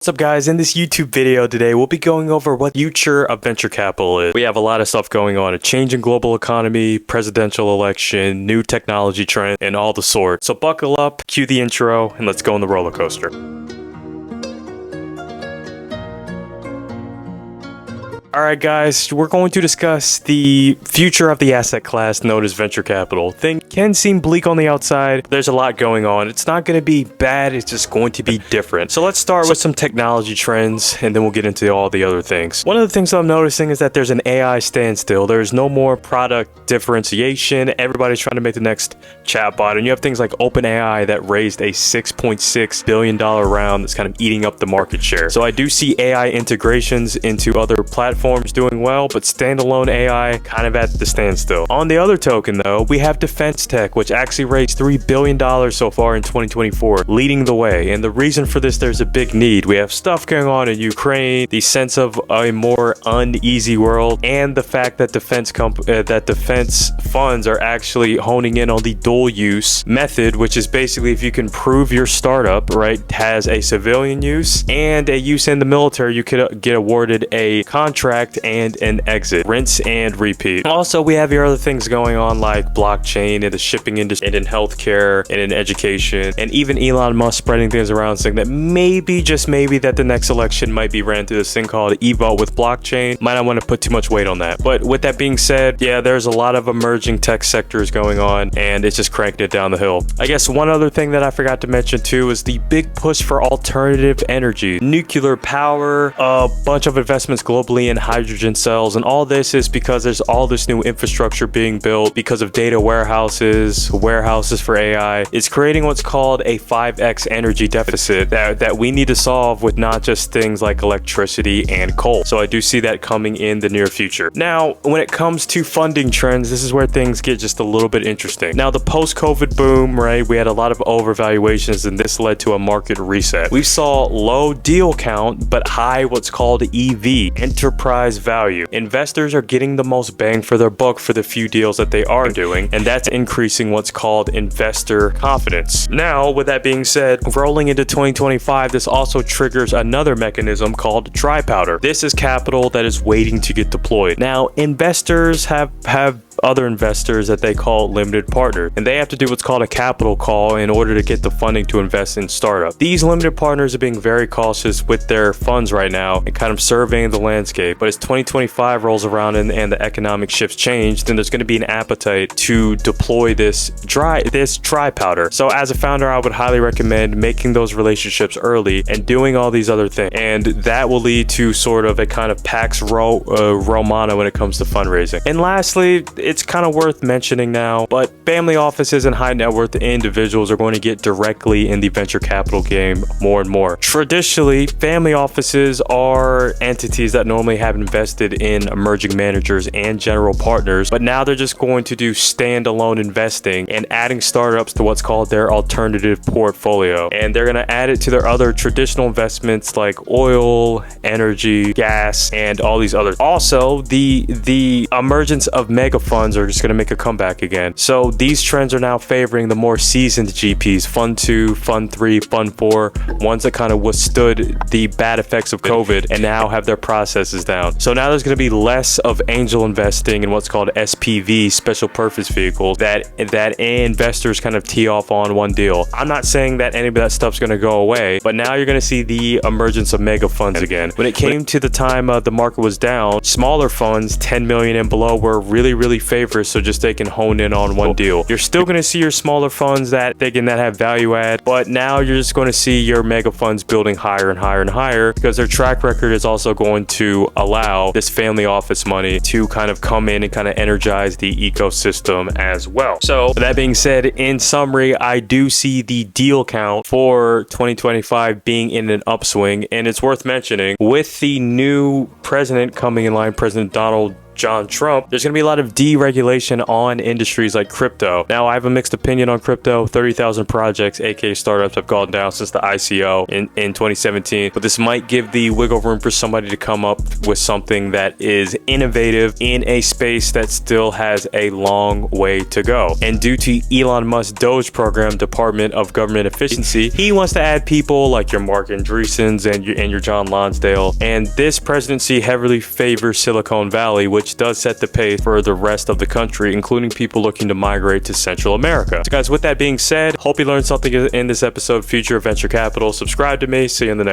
What's up guys, in this YouTube video today we'll be going over what the future of venture capital is. We have a lot of stuff going on, a change in global economy, presidential election, new technology trends, and all the sort. So buckle up, cue the intro, and let's go on the roller coaster. Alright guys, we're going to discuss the future of the asset class known as venture capital. Things can seem bleak on the outside. There's a lot going on. It's not going to be bad, it's just going to be different. So let's start with some technology trends and then we'll get into all the other things. One of the things I'm noticing is that there's an AI standstill. There's no more product differentiation. Everybody's trying to make the next chatbot, and you have things like OpenAI that raised a $6.6 billion round that's kind of eating up the market share. So I do see AI integrations into other platforms doing well, but standalone AI kind of at the standstill. On the other token though, we have defense tech, which actually raised $3 billion so far in 2024, leading the way. And the reason for this, there's a big need. We have stuff going on in Ukraine, the sense of a more uneasy world, and the fact that defense funds are actually honing in on the dual use method, which is basically if you can prove your startup, right, has a civilian use and a use in the military, you could get awarded a contract and an exit. Rinse and repeat. Also, we have your other things going on like blockchain in the shipping industry and in healthcare and in education, and even Elon Musk spreading things around saying that maybe, just maybe, that the next election might be ran through this thing called e-vote with blockchain. Might not want to put too much weight on that. But with that being said, yeah, there's a lot of emerging tech sectors going on and it's just cranking it down the hill. I guess one other thing that I forgot to mention too is the big push for alternative energy, nuclear power, a bunch of investments globally in hydrogen cells, and all this is because there's all this new infrastructure being built because of data warehouses for AI. It's creating what's called a 5x energy deficit that we need to solve with not just things like electricity and coal. So I do see that coming in the near future. Now, when it comes to funding trends, this is where things get just a little bit interesting. Now, the post-COVID boom, right? We had a lot of overvaluations and this led to a market reset. We saw low deal count, but high what's called EV, enterprise value. Investors are getting the most bang for their buck for the few deals that they are doing, and that's increasing what's called investor confidence. Now, with that being said, rolling into 2025, this also triggers another mechanism called dry powder. This is capital that is waiting to get deployed. Now, investors have other investors that they call limited partners, and they have to do what's called a capital call in order to get the funding to invest in startup. These limited partners are being very cautious with their funds right now and kind of surveying the landscape. But as 2025 rolls around and the economic shifts change, then there's going to be an appetite to deploy this dry powder. So as a founder, I would highly recommend making those relationships early and doing all these other things, and that will lead to sort of a kind of Pax Romana when it comes to fundraising. And lastly, it's kind of worth mentioning now, but family offices and high net worth individuals are going to get directly in the venture capital game more and more. Traditionally, family offices are entities that normally have invested in emerging managers and general partners, but now they're just going to do standalone investing and adding startups to what's called their alternative portfolio. And they're going to add it to their other traditional investments like oil, energy, gas, and all these others. Also, the emergence of mega funds are just going to make a comeback again. So these trends are now favoring the more seasoned GPs, Fund 2, Fund 3, Fund 4, ones that kind of withstood the bad effects of COVID and now have their processes down. So now there's going to be less of angel investing in what's called SPV, special purpose vehicles, that investors kind of tee off on one deal. I'm not saying that any of that stuff's going to go away, but now you're going to see the emergence of mega funds again. When it came to the time the market was down, smaller funds, 10 million and below, were really favored, so just they can hone in on one deal. You're still going to see your smaller funds that have value add, but now you're just going to see your mega funds building higher and higher and higher because their track record is also going to allow this family office money to kind of come in and kind of energize the ecosystem as well. So with that being said, in summary, I do see the deal count for 2025 being in an upswing, and it's worth mentioning with the new president coming in line, President Donald John Trump, there's going to be a lot of deregulation on industries like crypto. Now, I have a mixed opinion on crypto. 30,000 projects, aka startups, have gone down since the ICO in 2017, but this might give the wiggle room for somebody to come up with something that is innovative in a space that still has a long way to go. And due to Elon Musk's Doge program, Department of Government Efficiency, he wants to add people like your Mark Andreessens and your John Lonsdale. And this presidency heavily favors Silicon Valley, which does set the pace for the rest of the country, including people looking to migrate to Central America. So guys, with that being said, hope you learned something in this episode, Future of Venture Capital. Subscribe to me. See you in the next